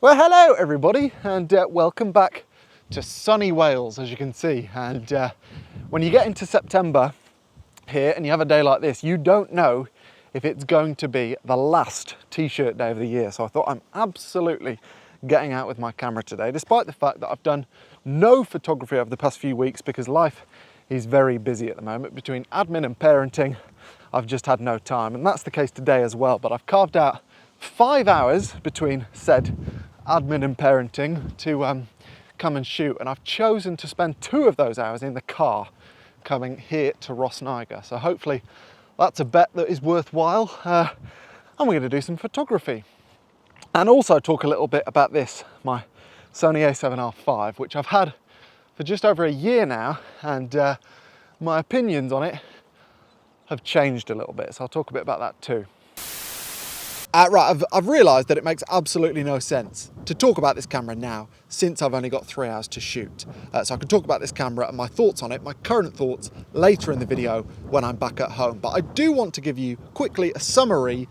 Well, hello everybody, and welcome back to sunny Wales, as you can see. And when you get into September here and you have a day like this, you don't know if it's going to be the last t-shirt day of the year. So I thought I'm absolutely getting out with my camera today, despite the fact that I've done no photography over the past few weeks because life is very busy at the moment. Between admin and parenting, I've just had no time, and that's the case today as well. But I've carved out 5 hours between said admin and parenting to come and shoot, and I've chosen to spend 2 of those hours in the car coming here to Niagara. So hopefully that's a bet that is worthwhile, and we're going to do some photography and also talk a little bit about this, my Sony A7R5, which I've had for just over a year now, and my opinions on it have changed a little bit, so I'll talk a bit about that too. Right, I've realised that it makes absolutely no sense to talk about this camera now, since I've only got 3 hours to shoot. So I can talk about this camera and my thoughts on it, my current thoughts, later in the video when I'm back at home. But I do want to give you quickly a summary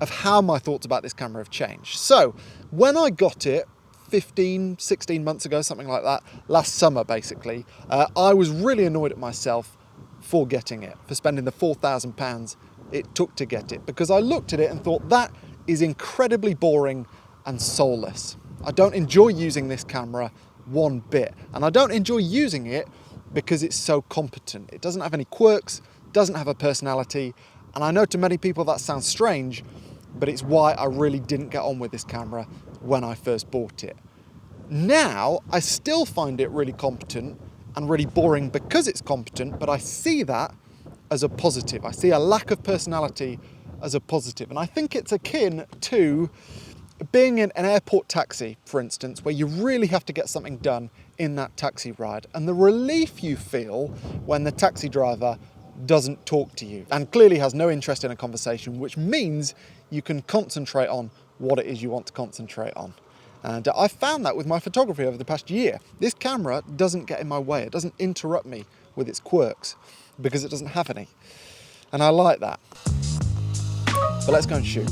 of how my thoughts about this camera have changed. So when I got it 15, 16 months ago, something like that, last summer basically, I was really annoyed at myself for getting it, for spending the £4,000 it took to get it, because I looked at it and thought that is incredibly boring and soulless. I don't enjoy using this camera one bit, and I don't enjoy using it because it's so competent. It doesn't have any quirks, doesn't have a personality, and I know to many people that sounds strange, but it's why I really didn't get on with this camera when I first bought it. Now, I still find it really competent and really boring because it's competent, but I see that as a positive. I see a lack of personality as a positive. And I think it's akin to being in an airport taxi, for instance, where you really have to get something done in that taxi ride. And the relief you feel when the taxi driver doesn't talk to you and clearly has no interest in a conversation, which means you can concentrate on what it is you want to concentrate on. And I've found that with my photography over the past year. This camera doesn't get in my way. It doesn't interrupt me with its quirks because it doesn't have any. And I like that. But let's go and shoot.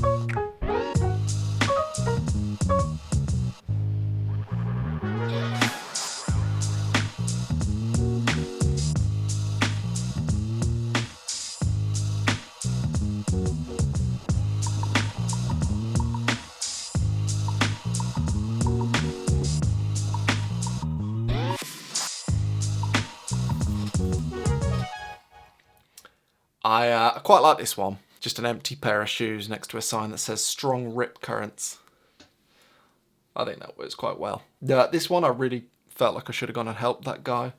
I quite like this one. Just an empty pair of shoes next to a sign that says strong rip currents. I think that works quite well. This one I really felt like I should have gone and helped that guy.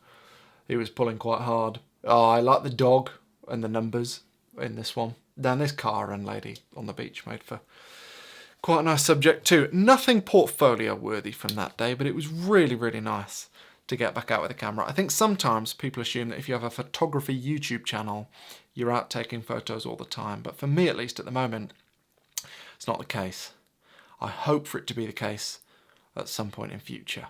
He was pulling quite hard. Oh, I like the dog and the numbers in this one. Then this car and lady on the beach made for quite a nice subject too. Nothing portfolio worthy from that day, but it was really, really nice to get back out with a camera. I think sometimes people assume that if you have a photography YouTube channel, you're out taking photos all the time. But for me, at least at the moment, it's not the case. I hope for it to be the case at some point in future,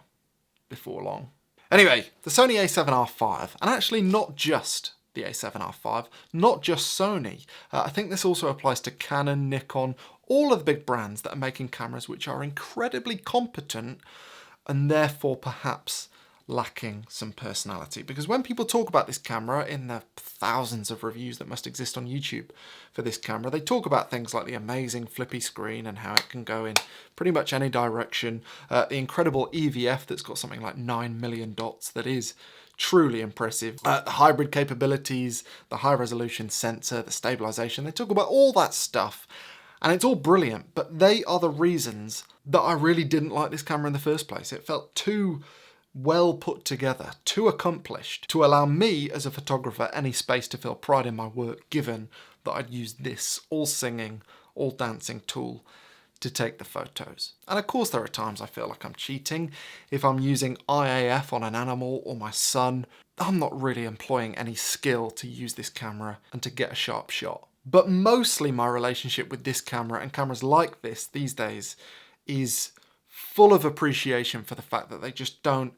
before long. Anyway, the Sony A7R5, and actually not just the A7R5, not just Sony. I think this also applies to Canon, Nikon, all of the big brands that are making cameras which are incredibly competent and therefore perhaps lacking some personality. Because when people talk about this camera in the thousands of reviews that must exist on YouTube for this camera, they talk about things like the amazing flippy screen and how it can go in pretty much any direction, the incredible EVF that's got something like 9 million dots that is truly impressive, the hybrid capabilities, the high resolution sensor, the stabilization. They talk about all that stuff and it's all brilliant, but they are the reasons that I really didn't like this camera in the first place. It felt too well put together, too accomplished to allow me as a photographer any space to feel pride in my work, given that I'd used this all singing, all dancing tool to take the photos. And of course there are times I feel like I'm cheating. If I'm using IAF on an animal or my son, I'm not really employing any skill to use this camera and to get a sharp shot. But mostly my relationship with this camera and cameras like this these days is full of appreciation for the fact that they just don't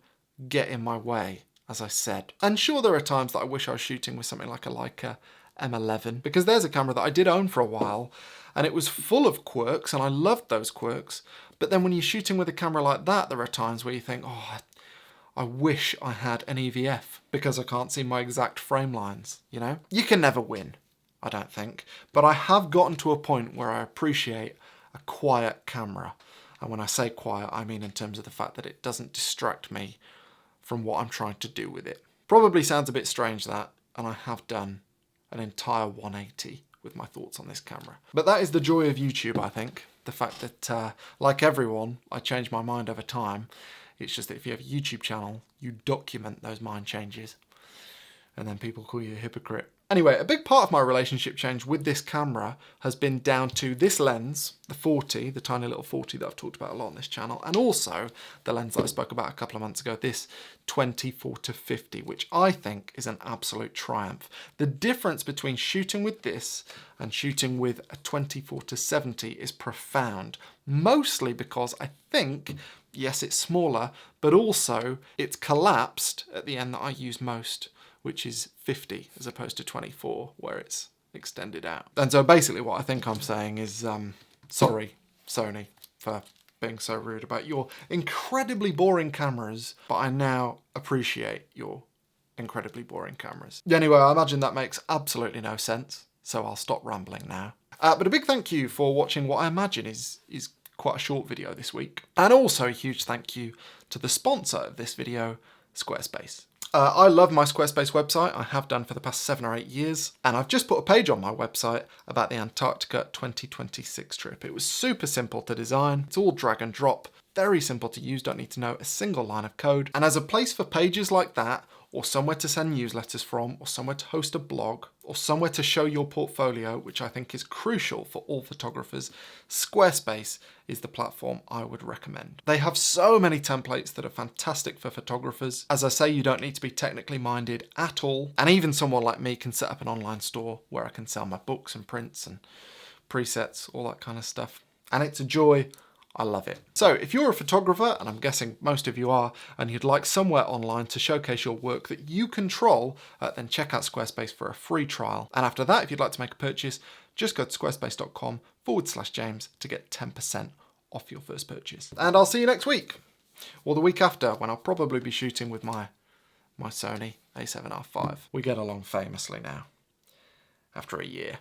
get in my way, as I said. And sure, there are times that I wish I was shooting with something like a Leica M11, because there's a camera that I did own for a while, and it was full of quirks, and I loved those quirks. But then when you're shooting with a camera like that, there are times where you think, oh, I wish I had an EVF because I can't see my exact frame lines, you know? You can never win, I don't think, but I have gotten to a point where I appreciate a quiet camera. And when I say quiet, I mean in terms of the fact that it doesn't distract me from what I'm trying to do with it. Probably sounds a bit strange, that, and I have done an entire 180 with my thoughts on this camera. But that is the joy of YouTube, I think. The fact that, like everyone, I change my mind over time. It's just that if you have a YouTube channel, you document those mind changes, and then people call you a hypocrite. Anyway, a big part of my relationship change with this camera has been down to this lens, the 40, the tiny little 40 that I've talked about a lot on this channel, and also the lens that I spoke about a couple of months ago, this 24-50, which I think is an absolute triumph. The difference between shooting with this and shooting with a 24-70 is profound, mostly because I think, yes, it's smaller, but also it's collapsed at the end that I use most, which is 50 as opposed to 24, where it's extended out. And so basically what I think I'm saying is, sorry, Sony, for being so rude about your incredibly boring cameras, but I now appreciate your incredibly boring cameras. Anyway, I imagine that makes absolutely no sense, so I'll stop rambling now. But a big thank you for watching what I imagine is quite a short video this week. And also a huge thank you to the sponsor of this video, Squarespace. I love my Squarespace website. I have done for the past 7 or 8 years. And I've just put a page on my website about the Antarctica 2026 trip. It was super simple to design. It's all drag and drop, very simple to use, don't need to know a single line of code. And as a place for pages like that, or somewhere to send newsletters from, or somewhere to host a blog, or somewhere to show your portfolio, which I think is crucial for all photographers, Squarespace is the platform I would recommend. They have so many templates that are fantastic for photographers. As I say, you don't need to be technically minded at all, and even someone like me can set up an online store where I can sell my books and prints and presets, all that kind of stuff. And it's a joy. I love it. So if you're a photographer, and I'm guessing most of you are, and you'd like somewhere online to showcase your work that you control, then check out Squarespace for a free trial. And after that, if you'd like to make a purchase, just go to squarespace.com/James to get 10% off your first purchase. And I'll see you next week, or the week after, when I'll probably be shooting with my Sony A7R5. We get along famously now, after a year.